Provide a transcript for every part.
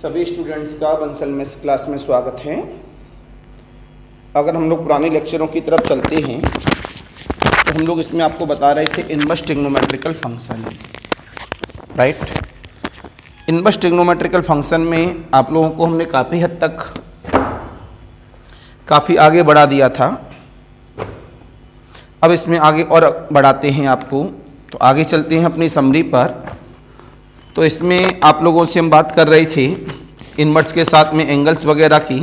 सभी स्टूडेंट्स का Bansal mess class में स्वागत है। अगर हम लोग पुराने लेक्चरों की तरफ चलते हैं तो हम लोग इसमें आपको बता रहे थे inverse trigonometrical function, right. Inverse trigonometrical function में आप लोगों को हमने काफ़ी हद तक काफ़ी आगे बढ़ा दिया था। अब इसमें आगे और बढ़ाते हैं आपको, तो आगे चलते हैं अपनी समरी पर। तो इसमें आप लोगों से हम बात कर रहे थे इनवर्स के साथ में एंगल्स वगैरह की,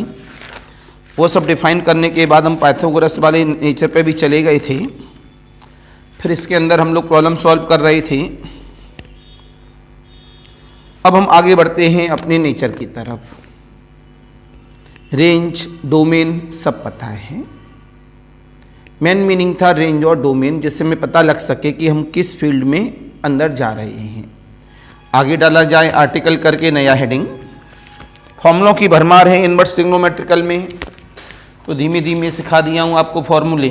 वो सब डिफाइन करने के बाद हम पाइथागोरस वाले नेचर पे भी चले गए थे। फिर इसके अंदर हम लोग प्रॉब्लम सॉल्व कर रहे थे। अब हम आगे बढ़ते हैं अपने नेचर की तरफ। रेंज, डोमेन सब पता है। मेन मीनिंग था रेंज और डोमेन, जिससे हमें पता लग सके कि हम किस फील्ड में अंदर जा रहे हैं। आगे डाला जाए आर्टिकल करके नया हेडिंग। फॉर्मूलों की भरमार है इनवर्स ट्रिग्नोमेट्रिकल में, तो धीमे धीमे सिखा दिया हूँ आपको फॉर्मूले।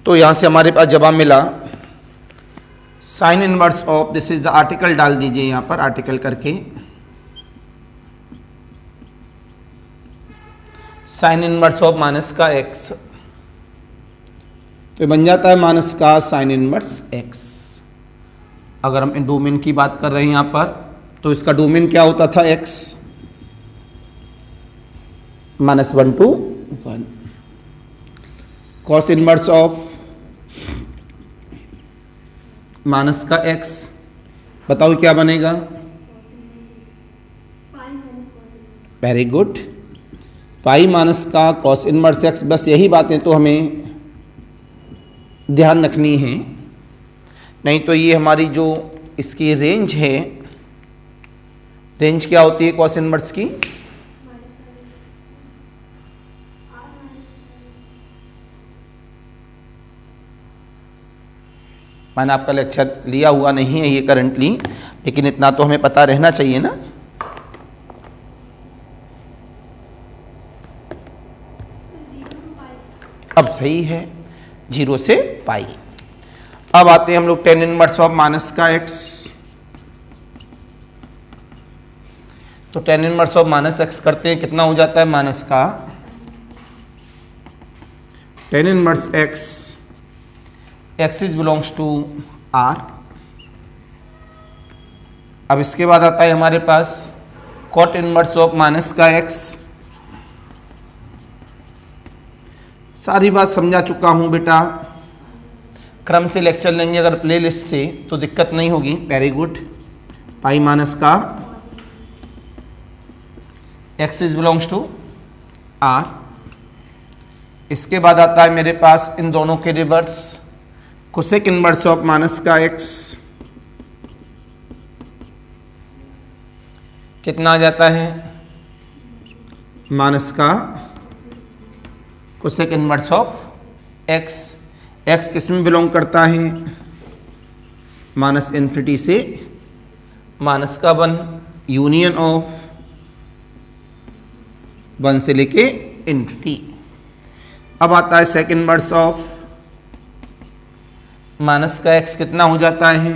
तो यहां से हमारे पास जवाब मिला sign inverse of, this is the article डाल दीजिए यहां पर आर्टिकल करके, साइन इनवर्स ऑफ माइनस का एक्स, तो बन जाता है माइनस का साइन इनवर्स एक्स। अगर हम इन डोमेन की बात कर रहे हैं यहां पर, तो इसका डोमेन क्या होता था x, -1 to 1। Cos inverse of minus का एक्स, बताओ क्या बनेगा? वेरी गुड, पाई माइनस का कॉस इनवर्स एक्स। बस यही बातें तो हमें ध्यान रखनी है, नहीं तो ये हमारी जो इसकी रेंज है, रेंज क्या होती है कॉस इनवर्स की? मैंने आपका लेक्चर लिया हुआ नहीं है ये करंटली, लेकिन इतना तो हमें पता रहना चाहिए ना। अब सही है, 0 से पाई। अब आते हैं हम लोग टेन इनवर्स ऑफ माइनस का एक्स। तो tan inverse of minus X करते हैं, कितना हो जाता है माइनस का tan inverse X, X is belongs to R. अब इसके बाद आता है हमारे पास कॉट इनवर्स ऑफ माइनस का एक्स। सारी बात समझा चुका हूं बेटा, क्रम से लेक्चर लेंगे अगर प्लेलिस्ट से तो दिक्कत नहीं होगी। वेरी गुड, पाई माइनस का X is belongs to R. इसके बाद आता है मेरे पास इन दोनों के reverse, cosec inverse of minus का एक्स, कितना आ जाता है माइनस का cosec inverse of X. X किस में बिलोंग करता है? माइनस इन्फिनिटी से माइनस का 1, यूनियन ऑफ 1 से लेके इन्फिनिटी। अब आता है सेक इनवर्स ऑफ माइनस का एक्स, कितना हो जाता है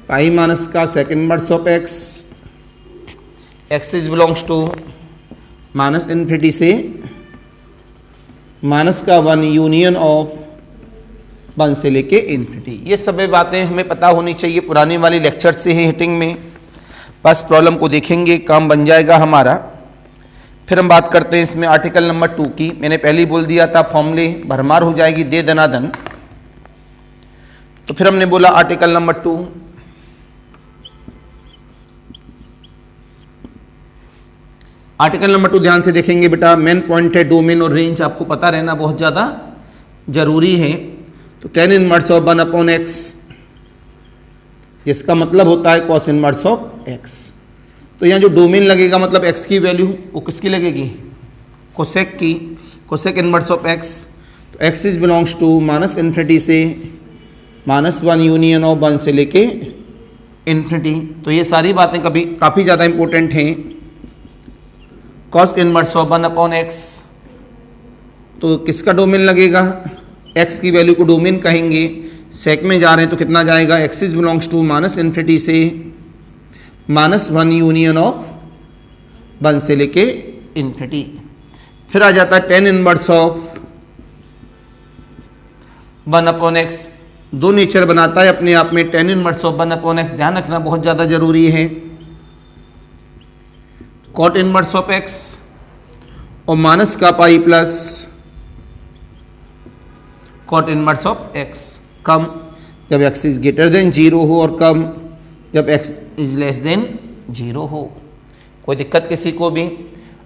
पाई माइनस का sec inverse of X. X is belongs to minus infinity से माइनस का 1, यूनियन ऑफ 1 से लेके इन्फिनिटी। ये सभी बातें हमें पता होनी चाहिए, पुराने वाले लेक्चर से है हिटिंग में। बस प्रॉब्लम को देखेंगे, काम बन जाएगा हमारा। फिर हम बात करते हैं इसमें आर्टिकल नंबर 2 की। मैंने पहले ही बोल दिया था फॉर्मूले भरमार हो जाएगी दे दनादन। तो फिर हमने बोला आर्टिकल नंबर 2, आर्टिकल नंबर 2 ध्यान से देखेंगे बेटा। मेन पॉइंट है डोमेन और रेंज, आपको पता रहना बहुत ज़्यादा जरूरी है। तो tan inverse of 1 upon x, जिसका मतलब होता है कॉस इनवर्स ऑफ एक्स। तो यहाँ जो डोमेन लगेगा मतलब एक्स की वैल्यू वो किसकी लगेगी? कोसेक की, कोसेक इनवर्स ऑफ एक्स। तो X is belongs to minus infinity से -1 यूनियन ऑफ 1 से लेके इन्फिनिटी। तो ये सारी बातें कभी काफ़ी ज़्यादा इंपॉर्टेंट हैं। कॉस इनवर्स ऑफ 1/x, तो किसका डोमेन लगेगा, x की वैल्यू को डोमेन कहेंगे। सेक में जा रहे हैं तो कितना जाएगा, X is belongs to minus infinity से -1 यूनियन ऑफ 1 से लेके इन्फिनिटी। फिर आ जाता है टेन इनवर्स ऑफ 1/x, दो नेचर बनाता है अपने आप में। टेन इनवर्स ऑफ 1/x ध्यान रखना बहुत ज़्यादा जरूरी है। कॉट इनवर्स ऑफ x और माइनस का pi plus cot inverse of x, कम जब x इज ग्रेटर देन 0 हो और कम जब x इज लेस देन 0 हो। कोई दिक्कत किसी को भी?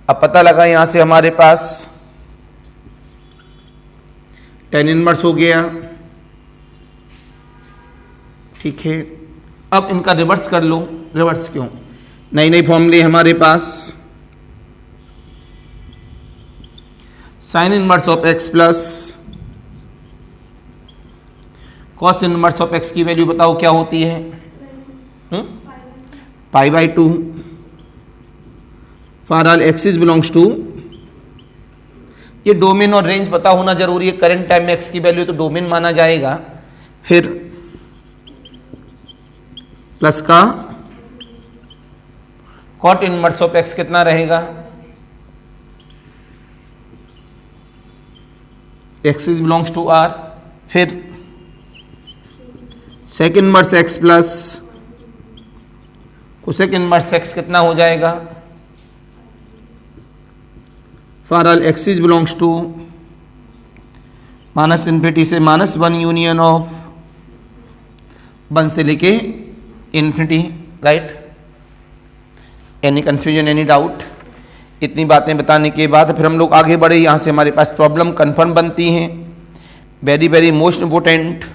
अब पता लगा यहां से हमारे पास टेन इनवर्स हो गया, ठीक है। अब इनका रिवर्स कर लो। रिवर्स क्यों, नई नई फॉर्मूले हमारे पास। Sine inverse of x plus cos inverse of x की वैल्यू बताओ क्या होती है, π/2 for all axis belongs to, ये डोमेन और रेंज पता होना जरूरी है। करंट टाइम में x की वैल्यू तो डोमेन माना जाएगा। फिर प्लस का कॉट इनवर्स ऑफ x कितना रहेगा, एक्सिस बिलोंग्स टू r। फिर sec inverse x plus cosec inverse x कितना हो जाएगा, for all axis belongs to minus infinity से -1 यूनियन ऑफ 1 से लेके infinity, right. Any confusion, any doubt? इतनी बातें बताने के बाद फिर हम लोग आगे बढ़े। यहाँ से हमारे पास प्रॉब्लम कंफर्म बनती हैं, वेरी वेरी मोस्ट इंपोर्टेंट।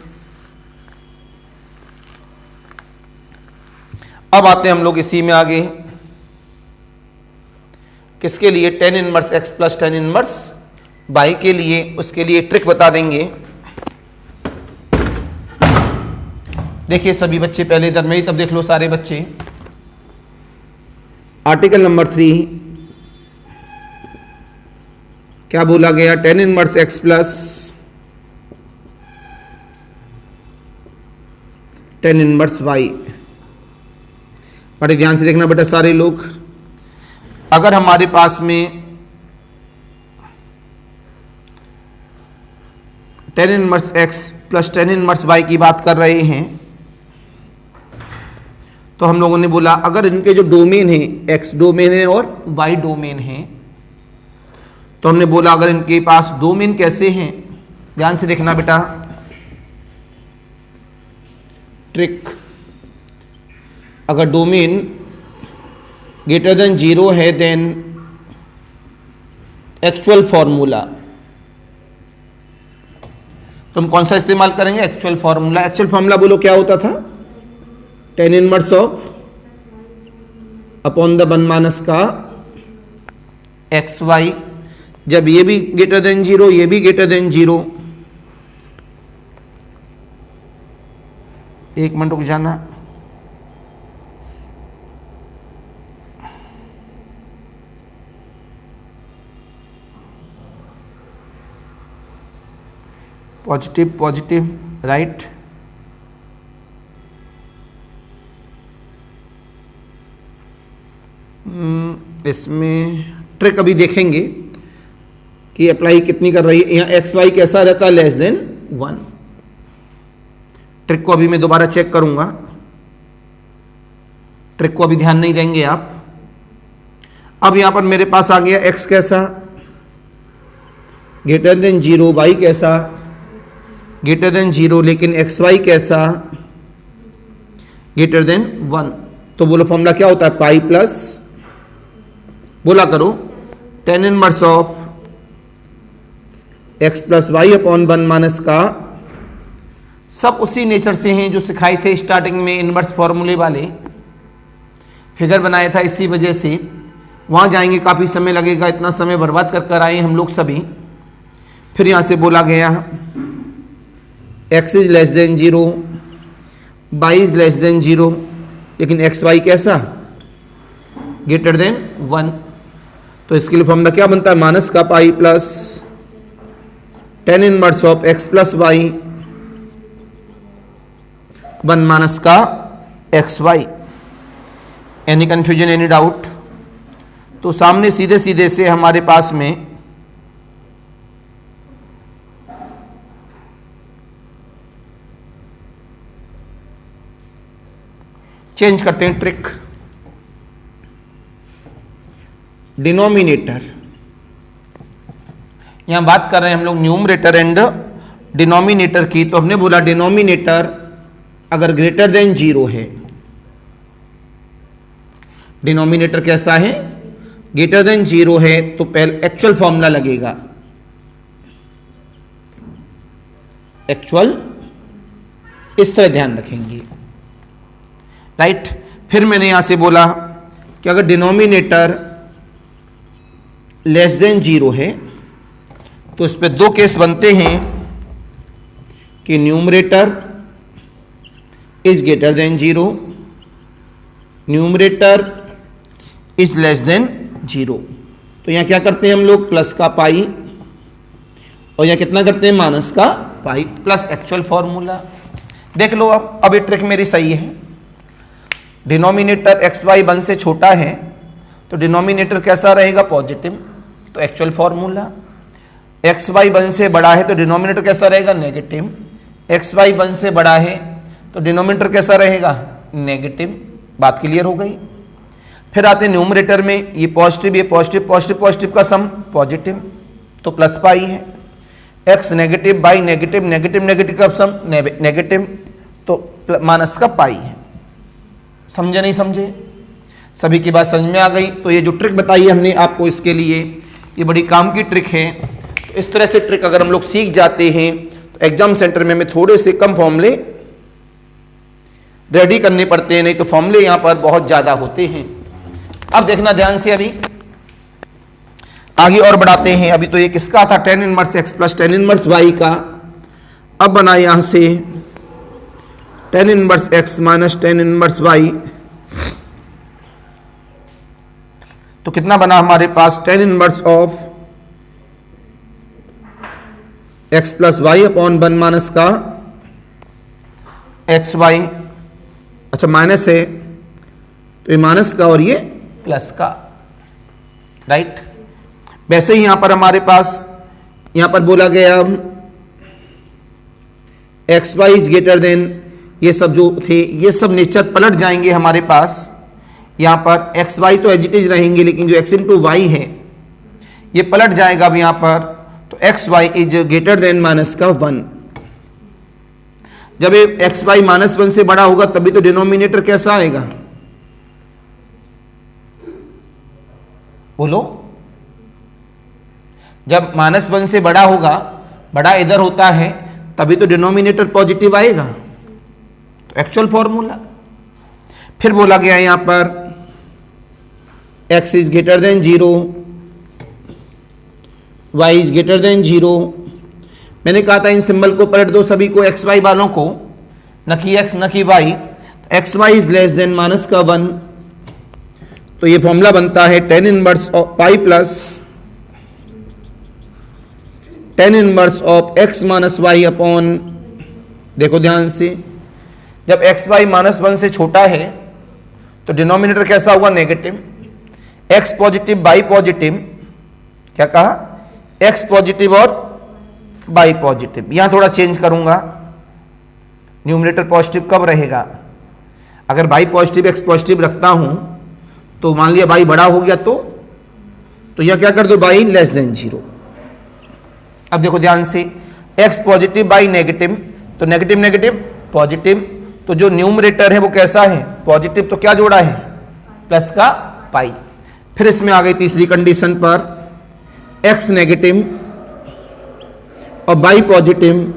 अब आते हैं हम लोग इसी में आगे, किसके लिए, tan inverse x plus tan inverse y के लिए। उसके लिए ट्रिक बता देंगे। देखिए सभी बच्चे पहले इधर में ही, तब देख लो सारे बच्चे। आर्टिकल नंबर 3 क्या बोला गया, tan inverse x plus tan inverse y। बड़े ध्यान से देखना बेटा सारे लोग। अगर हमारे पास में tan inverse x plus tan inverse y की बात कर रहे हैं, तो हम लोगों ने बोला अगर इनके जो डोमेन है, x डोमेन है और y डोमेन है, तो हमने बोला अगर इनके पास डोमेन कैसे हैं, ध्यान से देखना बेटा ट्रिक। अगर डोमेन ग्रेटर देन 0 है देन एक्चुअल फॉर्मूला, तो हम कौन सा इस्तेमाल करेंगे, एक्चुअल फॉर्मूला। एक्चुअल फॉर्मूला बोलो क्या होता था, ten inverse of upon the 1 minus का एक्स वाई। जब ये भी ग्रेटर देन 0, ये भी ग्रेटर देन 0, एक मिनट रुक जाना। Positive positive, right. इसमें ट्रिक अभी देखेंगे कि अप्लाई कितनी कर रही है। यहाँ एक्स वाई कैसा रहता है, लेस देन 1। ट्रिक को अभी मैं दोबारा चेक करूंगा, ट्रिक को अभी ध्यान नहीं देंगे आप। अब यहां पर मेरे पास आ गया एक्स कैसा, ग्रेटर देन 0, वाई कैसा ग्रेटर देन 0, लेकिन एक्स वाई कैसा ग्रेटर देन 1। तो बोलो फॉर्मूला क्या होता है, पाई प्लस, बोला करो, tan inverse of x plus y upon 1 minus का। सब उसी नेचर से हैं जो सिखाए थे स्टार्टिंग में, इनवर्स फॉर्मूले वाले फिगर बनाया था, इसी वजह से वहां जाएंगे काफी समय लगेगा, इतना समय बर्बाद कर आए हम लोग सभी। फिर यहां से बोला गया x is less then 0, y is less then 0, लेकिन एक्स वाई कैसा, ग्रेटर देन 1। तो इसके लिए फॉर्मूला क्या बनता है, माइनस का pi plus tan inverse of x plus y 1 minus का x y. Any confusion, any doubt? तो सामने सीधे सीधे से हमारे पास में चेंज करते हैं ट्रिक। डिनोमिनेटर, यहां बात कर रहे हैं हम लोग न्यूमरेटर एंड डिनोमिनेटर की। तो हमने बोला डिनोमिनेटर अगर ग्रेटर देन 0 है, डिनोमिनेटर कैसा है, ग्रेटर देन 0 है, तो पहले एक्चुअल फॉर्मूला लगेगा। एक्चुअल इस तरह ध्यान रखेंगे, राइट। फिर मैंने यहां से बोला कि अगर डिनोमिनेटर लेस देन 0 है तो इस पे दो केस बनते हैं कि numerator is greater then 0, numerator is less then 0। तो यहां क्या करते हैं हम लोग, प्लस का पाई, और यहां कितना करते हैं, माइनस का पाई प्लस एक्चुअल फॉर्मूला। देख लो अब ये ट्रिक मेरी सही है। डिनोमिनेटर एक्स वाई 1 से छोटा है तो डिनोमिनेटर कैसा रहेगा, पॉजिटिव, तो एक्चुअल फॉर्मूला। एक्स वाई 1 से बड़ा है तो डिनोमिनेटर कैसा रहेगा, नेगेटिव। एक्स वाई 1 से बड़ा है तो डिनोमिनेटर कैसा रहेगा, नेगेटिव। बात क्लियर हो गई। फिर आते हैं न्यूमरेटर में, ये पॉजिटिव, ये पॉजिटिव, पॉजिटिव पॉजिटिव का सम पॉजिटिव, तो प्लस पाई है। X negative by negative, negative negative का सम नेगेटिव, तो माइनस का पाई है। समझे नहीं समझे? सभी की बात समझ में आ गई? तो ये जो ट्रिक बताई है हमने आपको, इसके लिए ये बड़ी काम की ट्रिक है। तो इस तरह से ट्रिक अगर हम लोग सीख जाते हैं तो एग्जाम सेंटर में हमें थोड़े से कम फॉर्मूले रेडी करने पड़ते हैं, नहीं तो फॉर्मूले यहां पर बहुत ज्यादा होते हैं। अब देखना ध्यान से, अभी आगे और बढ़ाते हैं। अभी तो ये किसका था, tan inverse x plus tan inverse y का। अब बना यहां से tan inverse x minus tan inverse y, तो कितना बना हमारे पास, tan inverse of x plus y upon 1 minus का एक्स वाई। अच्छा माइनस है तो ये माइनस का और ये प्लस का, राइट। वैसे ही यहां पर हमारे पास, यहां पर बोला गया x y is greater than, ये सब जो थे ये सब नेचर पलट जाएंगे हमारे पास। यहां पर एक्स वाई तो एज इट इज रहेंगे, लेकिन जो एक्स इंटू वाई है ये पलट जाएगा अब यहां पर। तो x y is greater than minus का 1। जब ये एक्स वाई माइनस 1 से बड़ा होगा तभी तो डिनोमिनेटर कैसा आएगा, बोलो। जब माइनस 1 से बड़ा होगा, बड़ा इधर होता है, तभी तो डिनोमिनेटर पॉजिटिव आएगा। तो एक्चुअल फॉर्मूला। फिर बोला गया यहां पर x is greater then 0, y is greater then 0। मैंने कहा था इन सिंबल को पलट दो सभी को, एक्स वाई वालों को, न कि x न कि y। X y is less than minus का 1, तो ये फॉर्मूला बनता है tan inverse of pi plus tan inverse of x minus y upon, देखो ध्यान से, जब एक्स वाई माइनस 1 से छोटा है तो डिनोमिनेटर कैसा होगा, negative. X positive by positive, क्या कहा, एक्स पॉजिटिव और बाई पॉजिटिव। यहां थोड़ा चेंज करूंगा, न्यूमरेटर पॉजिटिव कब रहेगा, अगर बाई पॉजिटिव एक्स पॉजिटिव रखता हूं तो मान लिया बाई बड़ा हो गया तो यह क्या कर दो, बाई लेस देन 0। अब देखो ध्यान से, एक्स पॉजिटिव बाई नेगेटिव, तो नेगेटिव नेगेटिव पॉजिटिव, तो जो न्यूमरेटर है वो कैसा है, पॉजिटिव, तो क्या जोड़ा है, प्लस का पाई। फिर इसमें आ गई तीसरी कंडीशन पर, एक्स नेगेटिव और बाई पॉजिटिव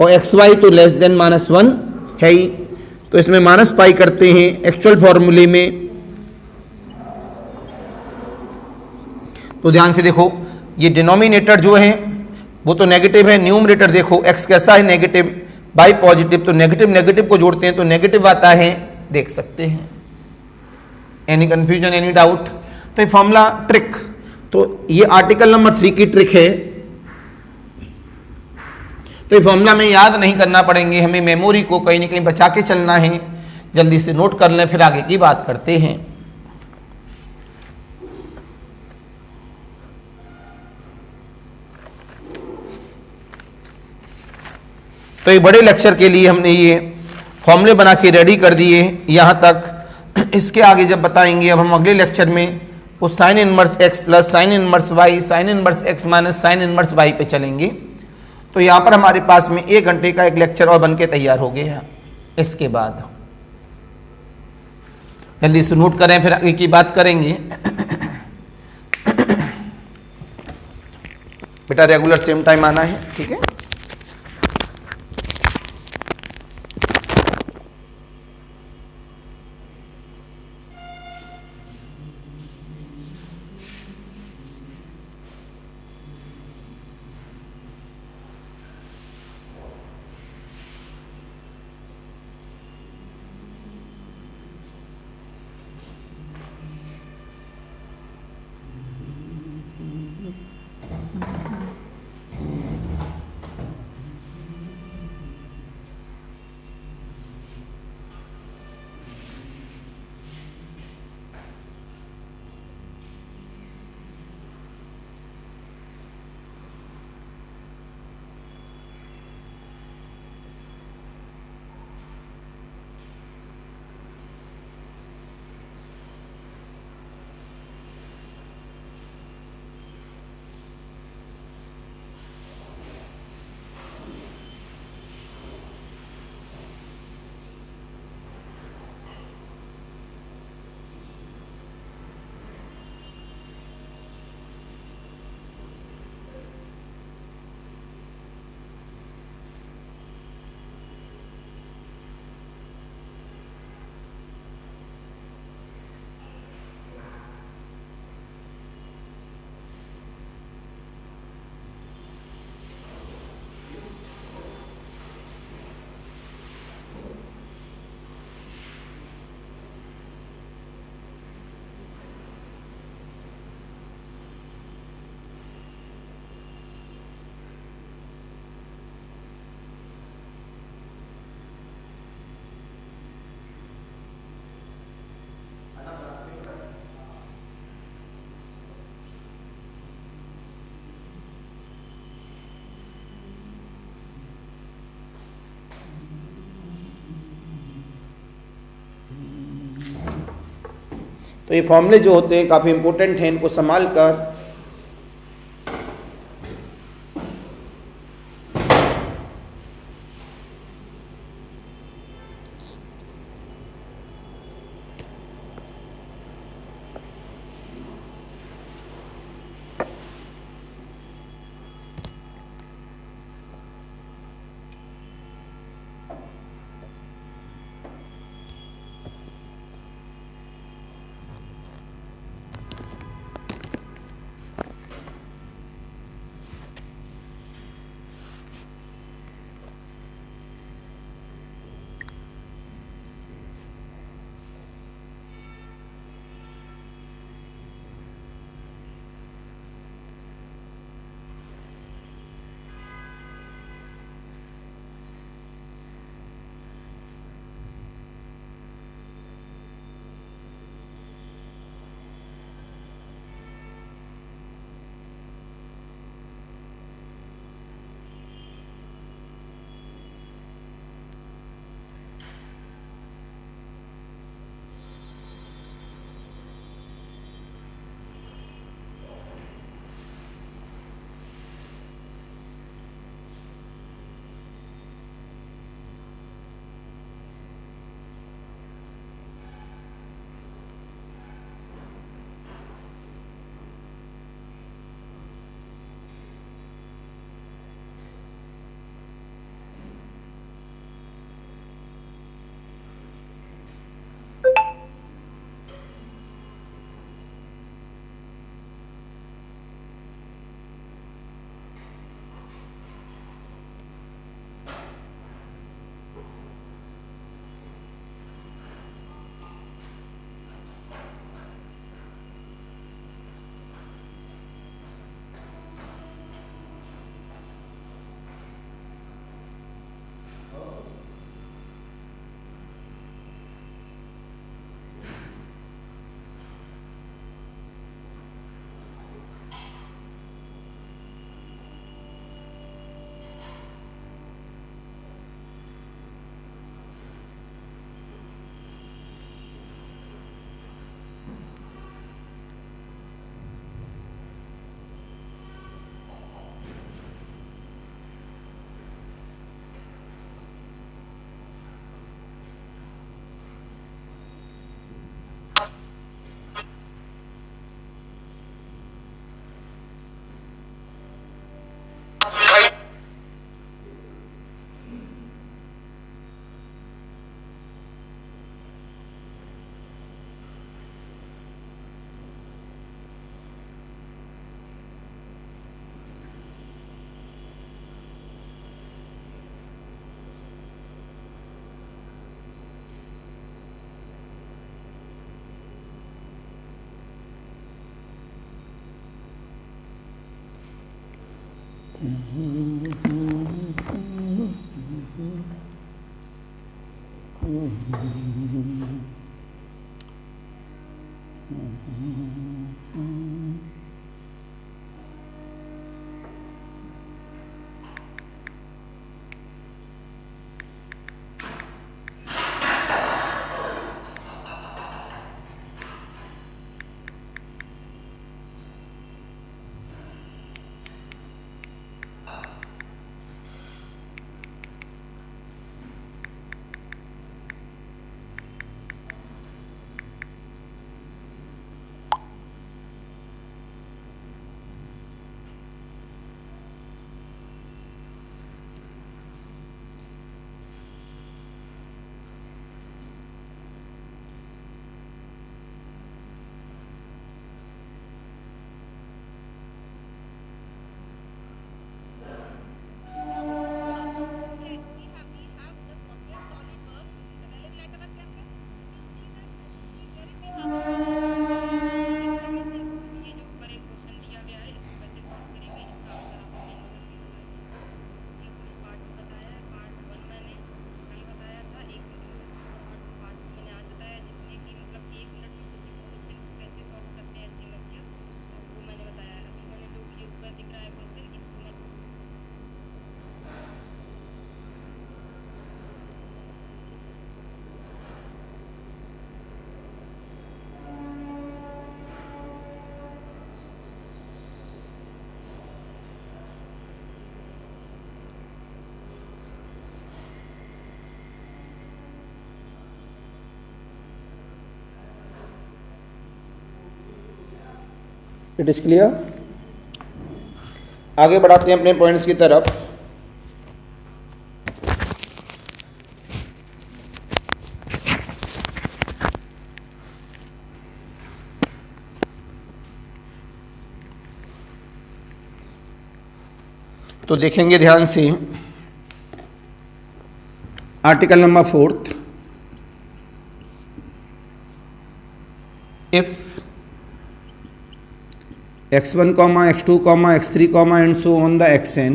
और एक्स वाई तो लेस देन माइनस 1 है ही, तो इसमें माइनस पाई करते हैं एक्चुअल फॉर्मूले में। तो ध्यान से देखो, ये डिनोमिनेटर जो है वो तो नेगेटिव है, न्यूमरेटर देखो एक्स कैसा है, नेगेटिव, बाई पॉजिटिव, तो नेगेटिव नेगेटिव को जोड़ते हैं तो नेगेटिव आता है, देख सकते हैं। Any confusion, any doubt? तो ये फॉर्मूला ट्रिक, तो ये आर्टिकल नंबर 3 की ट्रिक है। तो ये फॉर्मूला में याद नहीं करना पड़ेंगे, हमें मेमोरी को कहीं ना कहीं बचा के चलना है। जल्दी से नोट कर लें, फिर आगे की बात करते हैं। तो ये बड़े लेक्चर के लिए हमने ये फॉर्मूले बना के रेडी कर दिए यहाँ तक। इसके आगे जब बताएंगे, अब हम अगले लेक्चर में वो sine inverse x plus sine inverse y, sine inverse x minus sine inverse y पे चलेंगे। तो यहाँ पर हमारे पास में 1 घंटे का एक लेक्चर और बन के तैयार हो गया। इसके बाद जल्दी से नोट करें, फिर आगे की बात करेंगे। बेटा रेगुलर सेम टाइम आना है, ठीक है। तो ये फॉर्मूले जो होते हैं काफ़ी इंपॉर्टेंट हैं, इनको संभाल कर इट इज क्लियर। आगे बढ़ाते हैं अपने पॉइंट्स की तरफ। तो देखेंगे ध्यान से article number 4, if x1, x2, x3, and so on the xn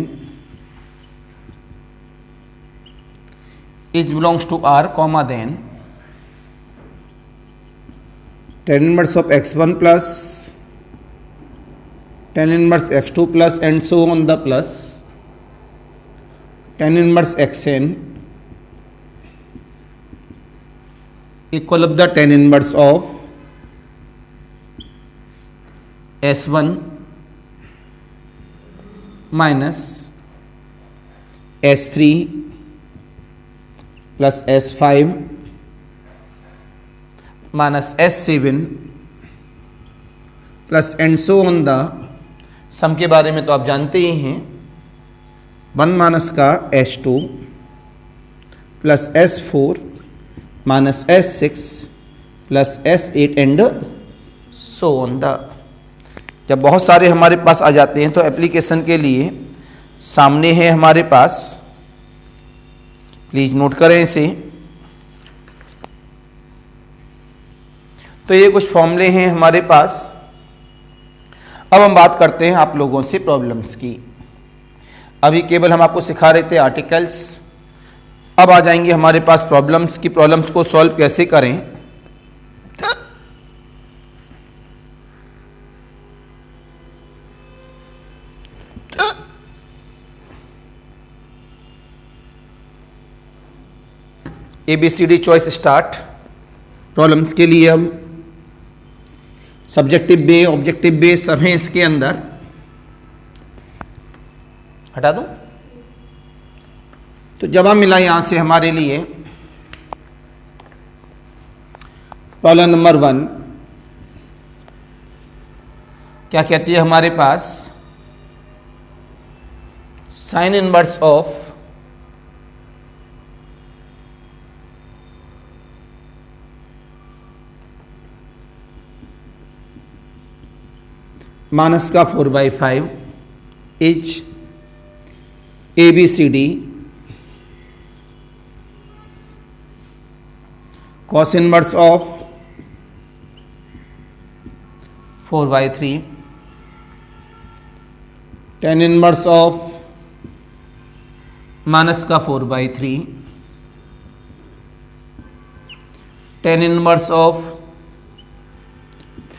is belongs to R, then tan inverse of x1 plus tan inverse x2 plus and so on the plus tan inverse xn equal of the tan inverse of S1 minus S3 plus S5 minus S7 plus and so on the sum के बारे में तो आप जानते ही हैं, 1 minus का S2 plus S4 minus S6 plus S8 and so on the. जब बहुत सारे हमारे पास आ जाते हैं तो एप्लीकेशन के लिए सामने है हमारे पास, प्लीज नोट करें इसे। तो ये कुछ फॉर्मूले हैं हमारे पास। अब हम बात करते हैं आप लोगों से प्रॉब्लम्स की। अभी केवल हम आपको सिखा रहे थे आर्टिकल्स, अब आ जाएंगे हमारे पास प्रॉब्लम्स की। प्रॉब्लम्स को सॉल्व कैसे करें। ABCD choice start. प्रॉब्लम्स के लिए हम सब्जेक्टिव बे, ऑब्जेक्टिव बे सब हैं इसके अंदर। हटा दूं? तो जब हम मिला यहां से हमारे लिए प्रॉब्लम नंबर 1 क्या कहती है हमारे पास, साइन इनवर्स ऑफ माइनस का 4/5 is ABCD cos inverse of 4/3 tan inverse of minus का 4/3, tan inverse of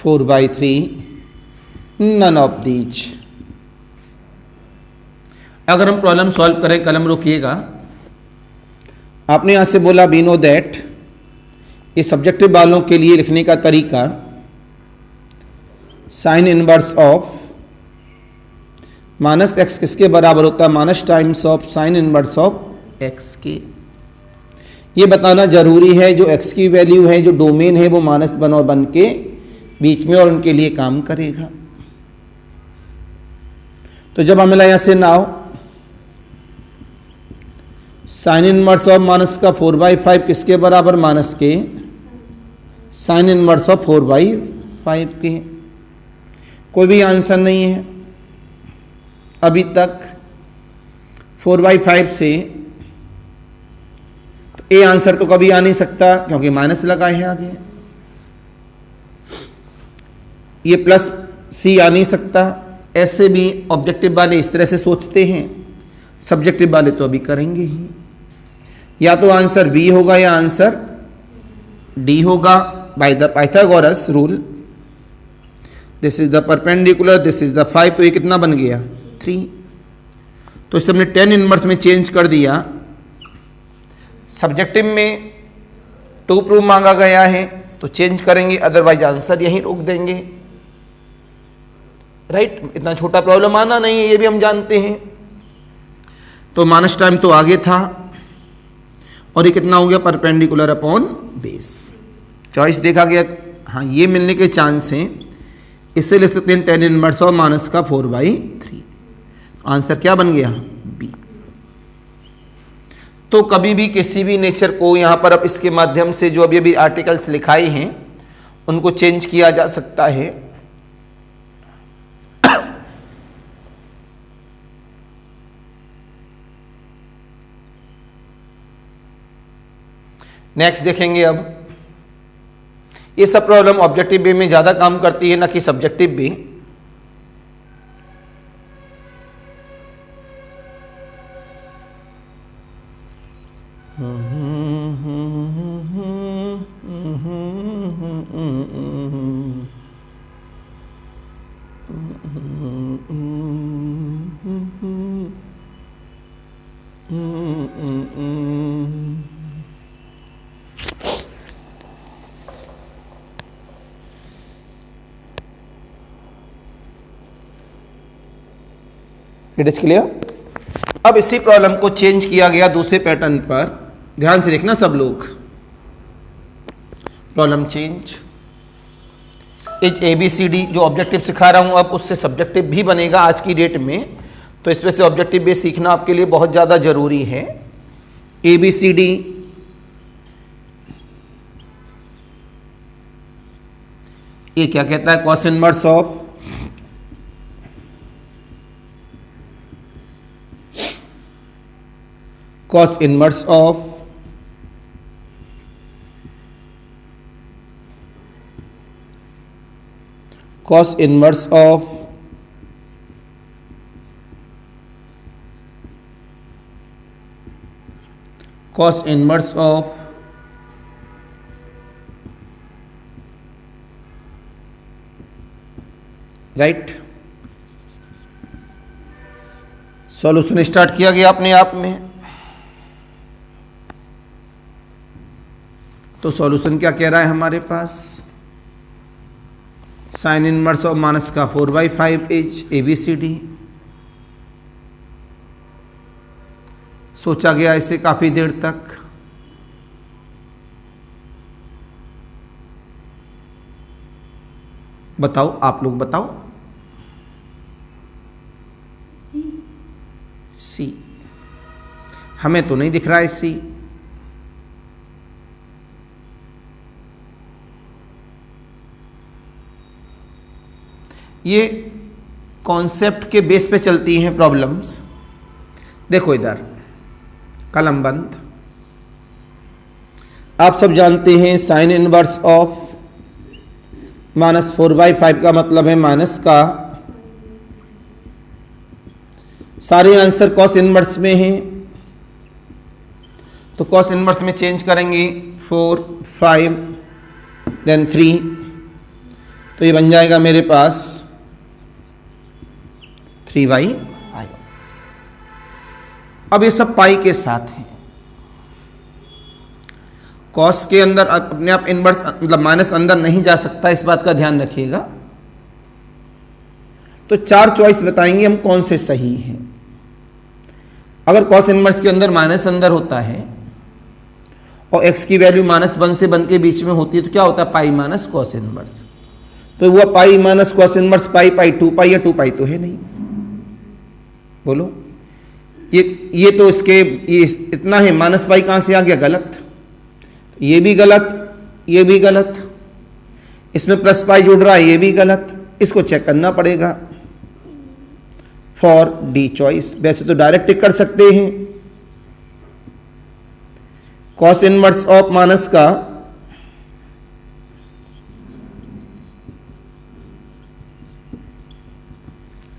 4/3, none of these. अगर हम प्रॉब्लम सॉल्व करें, कलम रोकिएगा, आपने यहां से बोला वी नो दैट, ये सब्जेक्टिव वालों के लिए लिखने का तरीका sign inverse of minus x किसके बराबर होता है, minus times of sine inverse of x के। ये बताना जरूरी है, जो एक्स की वैल्यू है, जो डोमेन है, वो माइनस बन के बीच में और उनके लिए काम करेगा। तो जब हमें यहां से now sine inverse of minus का 4/5 किसके बराबर, माइनस के साइन इनवर्स ऑफ 4/5 के। कोई भी आंसर नहीं है अभी तक 4/5 से, तो ए आंसर तो कभी आ नहीं सकता क्योंकि माइनस लगा है आगे। ये प्लस सी आ नहीं सकता। ऐसे भी ऑब्जेक्टिव वाले इस तरह से सोचते हैं, सब्जेक्टिव वाले तो अभी करेंगे ही। या तो आंसर बी होगा या आंसर डी होगा by the Pythagoras rule. This is the perpendicular, this is the 5, तो ये कितना बन गया 3। तो इसे हमने tan इनवर्स में चेंज कर दिया। सब्जेक्टिव में 2 प्रूफ मांगा गया है तो चेंज करेंगे, अदरवाइज आंसर यहीं रोक देंगे। राइट, इतना छोटा प्रॉब्लम आना नहीं है, ये भी हम जानते हैं। तो माइनस टाइम तो आगे था और ये कितना हो गया, परपेंडिकुलर अपॉन बेस। चॉइस देखा गया, हाँ ये मिलने के चांस हैं। इसे लिख सकते हैं tan इनवर्स ऑफ माइनस का 4/3। आंसर क्या बन गया, बी। तो कभी भी किसी भी नेचर को यहां पर अब इसके माध्यम से जो अभी अभी आर्टिकल्स लिखाए हैं उनको चेंज किया जा सकता है। नेक्स्ट देखेंगे अब, ये सब प्रॉब्लम ऑब्जेक्टिव वे में ज्यादा काम करती है ना कि subjective way. It is clear. अब इसी प्रॉब्लम को चेंज किया गया दूसरे पैटर्न पर, ध्यान से देखना सब लोग। प्रॉब्लम चेंज इज ABCD, जो ऑब्जेक्टिव सिखा रहा हूं अब उससे सब्जेक्टिव भी बनेगा आज की डेट में, तो इसमें से ऑब्जेक्टिव बेस सीखना आपके लिए बहुत ज्यादा जरूरी है। ABCD ये क्या कहता है, cos inverse of cos inverse of cos inverse of cos inverse of right. Solution start किया गया अपने आप में। तो सॉल्यूशन क्या कह रहा है हमारे पास, साइन इनवर्स ऑफ माइनस का 4/5 इज ABCD। सोचा गया इसे काफी देर तक। बताओ, आप लोग बताओ। सी, हमें तो नहीं दिख रहा है सी। ये कॉन्सेप्ट के बेस पे चलती हैं प्रॉब्लम्स। देखो इधर कलम बंद। आप सब जानते हैं साइन इनवर्स ऑफ -4/5 का मतलब है माइनस का। सारे आंसर कॉस इनवर्स में हैं। तो कॉस इनवर्स में चेंज करेंगे 4 5 देन 3, तो ये बन जाएगा मेरे पास 3/i। अब ये सब पाई के साथ है, कॉस के अंदर अपने आप इनवर्स मतलब माइनस अंदर नहीं जा सकता, इस बात का ध्यान रखिएगा। तो 4 चॉइस बताएंगे हम कौन से सही हैं। अगर कॉस इनवर्स के अंदर माइनस अंदर होता है और x की वैल्यू -1 से 1 के बीच में होती है, तो क्या होता है पाई माइनस कॉस इनवर्स। तो हुआ पाई माइनस कॉस इनवर्स पाई, 2 पाई या 2 पाई तो है नहीं, बोलो। ये तो इसके ये इतना है, माइनस पाई कहां से आ गया, गलत। ये भी गलत, ये भी गलत, इसमें प्लस पाई जुड़ रहा है, ये भी गलत, इसको चेक करना पड़ेगा। फॉर डी चॉइस, वैसे तो डायरेक्ट टिक कर सकते हैं। कॉस इनवर्स ऑफ माइनस का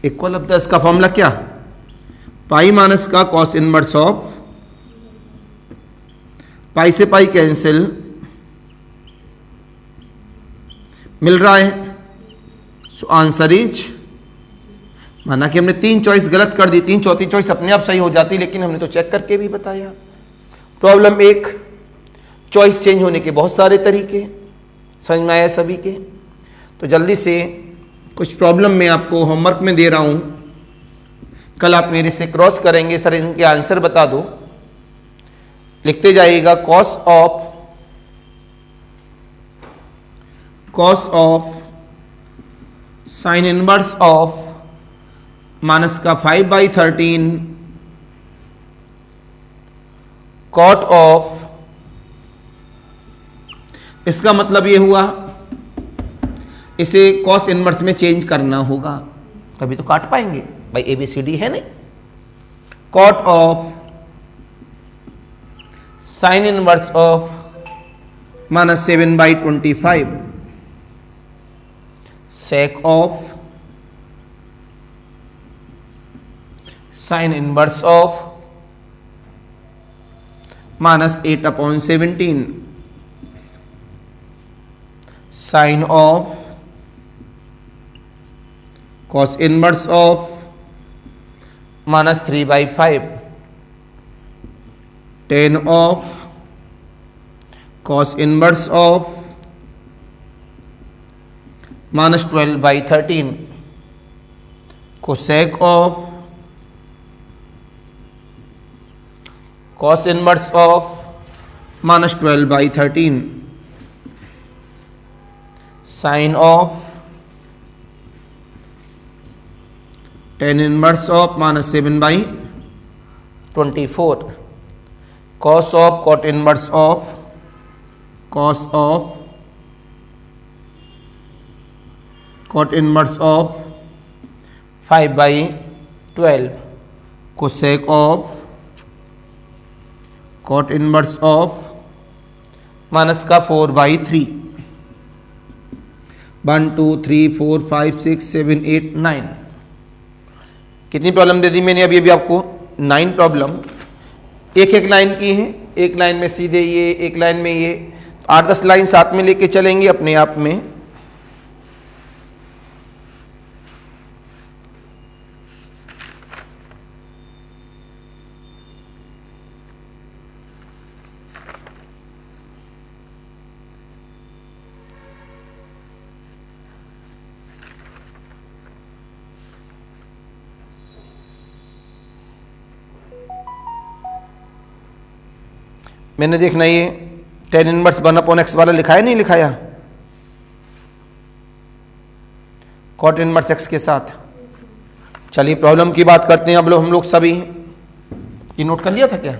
इक्वल ऑफ इसका फॉर्मूला क्या, पाई माइनस का कॉस इनवर्स ऑफ, पाई से पाई कैंसिल, मिल रहा है। सो आंसर इज, माना कि हमने 3 चॉइस गलत कर दी, 3 चौथी चॉइस अपने आप सही हो जाती, लेकिन हमने तो चेक करके भी बताया। प्रॉब्लम 1, चॉइस चेंज होने के बहुत सारे तरीके, समझ में आया सभी के। तो जल्दी से कुछ प्रॉब्लम मैं आपको होमवर्क में दे रहा हूं, कल आप मेरे से क्रॉस करेंगे, सर इनके आंसर बता दो, लिखते जाइएगा। Cos of sine inverse of minus का 5/13, कॉट ऑफ, इसका मतलब ये हुआ इसे कॉस इनवर्स में चेंज करना होगा, तभी तो काट पाएंगे भाई, ABCD है नहीं। Cot of sine inverse of -7/25, sec of sine inverse of -8/17, sine of cos inverse of -3/5, tan of cos inverse of -12/13, cosec of cos inverse of -12/13, sine of tan inverse of -7/24, cos of cot inverse of cos cot inverse of 5/12, cosec of cot inverse of minus का 4/3, 1 2 3 4 5 6 7 8 9। कितनी problem दे दी मैंने अभी अभी आपको, 9 problem, एक एक line की है, एक लाइन में सीधे ये, एक लाइन में ये, 8-10 लाइन साथ में लेके चलेंगे अपने आप में। मैंने देखना ये tan इनवर्स 1/x वाला लिखा है नहीं लिखाया, cot इनवर्स x के साथ। चलिए प्रॉब्लम की बात करते हैं अब हम लोग सभी, ये नोट कर लिया था क्या?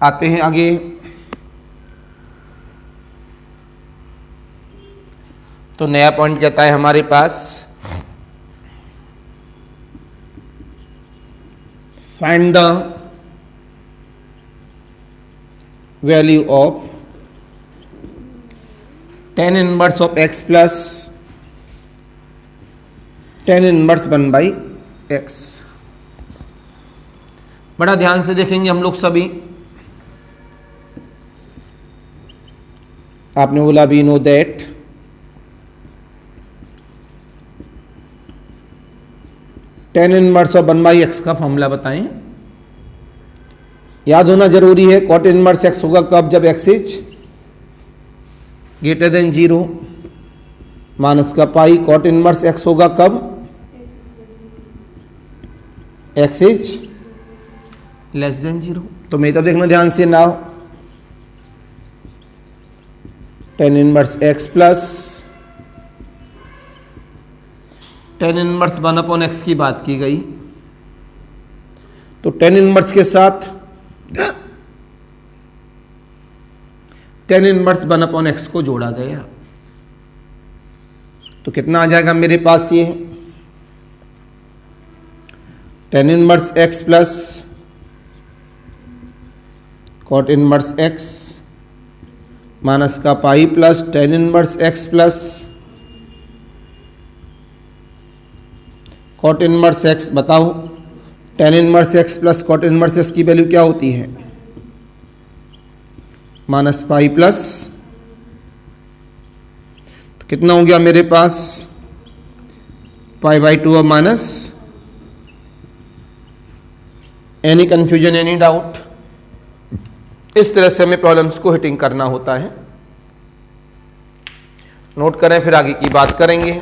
आते हैं आगे। तो नया पॉइंट कहता है हमारे पास find the value of tan inverse of x plus tan inverse 1/x। बड़ा ध्यान से देखेंगे हम लोग सभी। आपने बोला we know that tan inverse of 1/x का फॉर्मूला बताएं। याद होना जरूरी है। cot इनवर्स x होगा कब? जब x is greater then 0 minus का पाई। cot इनवर्स x होगा कब? x is less then 0। तो मेरी तरफ देखना ध्यान से ना। tan inverse x plus tan inverse 1/x की बात की गई, तो tan इनवर्स के साथ tan इनवर्स 1/x को जोड़ा गया, तो कितना आ जाएगा मेरे पास? ये tan inverse x plus cot inverse x minus का pi plus tan inverse x plus cot inverse x। बताओ tan inverse x plus cot inverse x की वैल्यू क्या होती है? माइनस पाई प्लस, तो कितना हो गया मेरे पास? π/2 और minus. Any confusion, any doubt? इस तरह से हमें प्रॉब्लम्स को हिटिंग करना होता है। नोट करें, फिर आगे की बात करेंगे।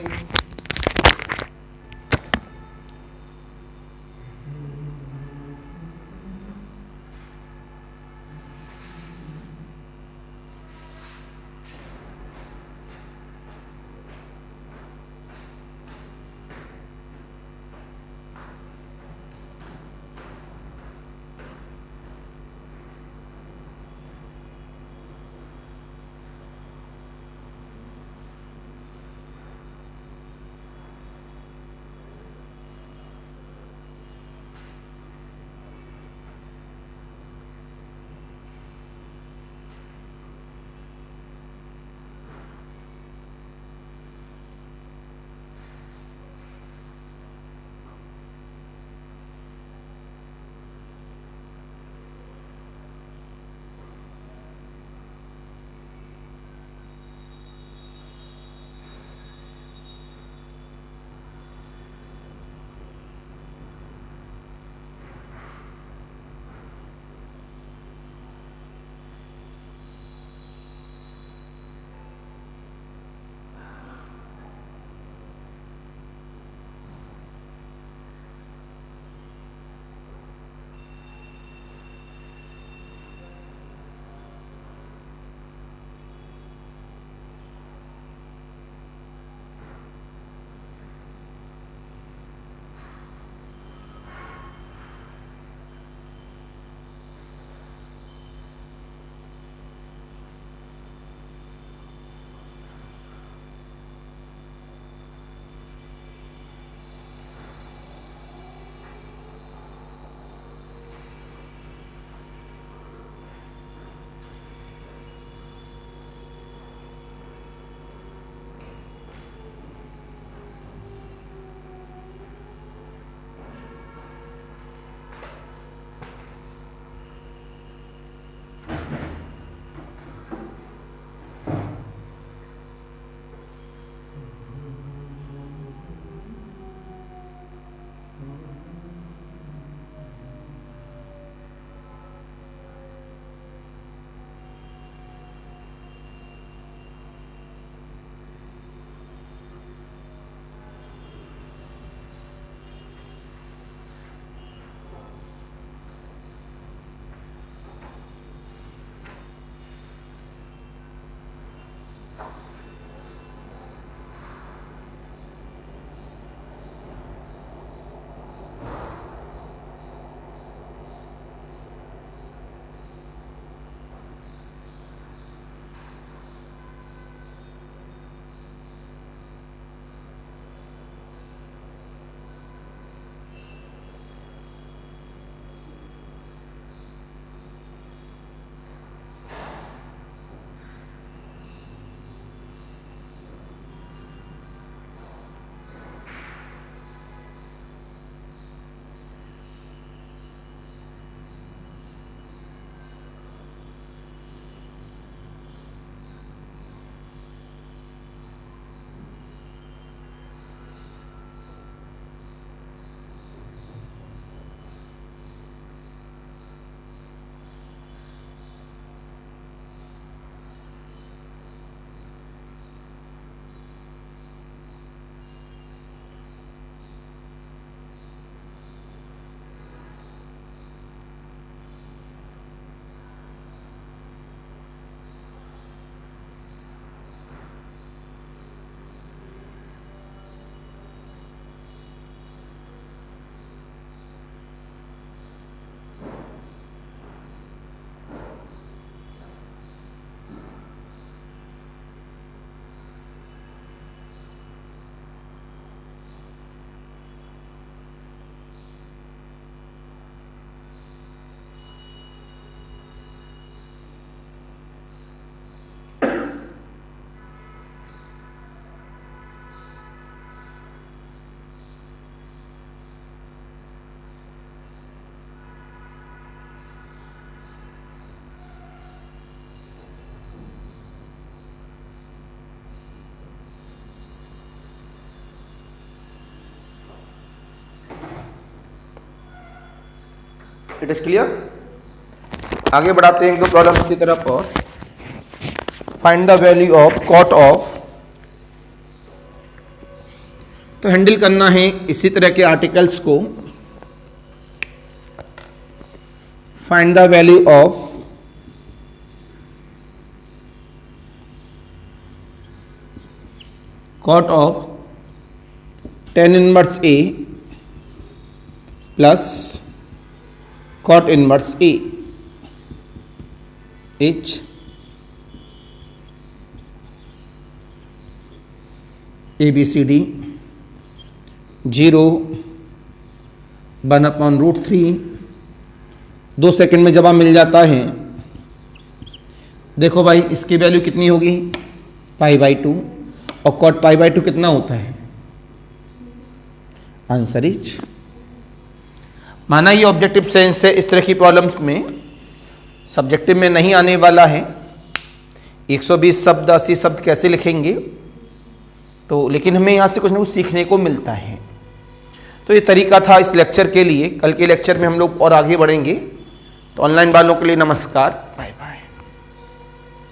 It is clear. आगे बढ़ाते हैं प्रॉब्लम्स की तरफ और find the value of cot of. तो हैंडल करना है इसी तरह के आर्टिकल्स को। Find the value of cot of tan inverse A plus cot inverse A H ABCD 0 1/√3। 2 second में जवाब मिल जाता है। देखो भाई इसकी वैल्यू कितनी होगी π/2 और कॉट π/2 कितना होता है। आंसर इज, माना ये ऑब्जेक्टिव सेंस है, इस तरह की प्रॉब्लम्स में सब्जेक्टिव में नहीं आने वाला है। 120 शब्द 80 शब्द कैसे लिखेंगे, तो लेकिन हमें यहाँ से कुछ ना कुछ सीखने को मिलता है। तो ये तरीका था इस लेक्चर के लिए। कल के लेक्चर में हम लोग और आगे बढ़ेंगे। तो ऑनलाइन वालों के लिए नमस्कार।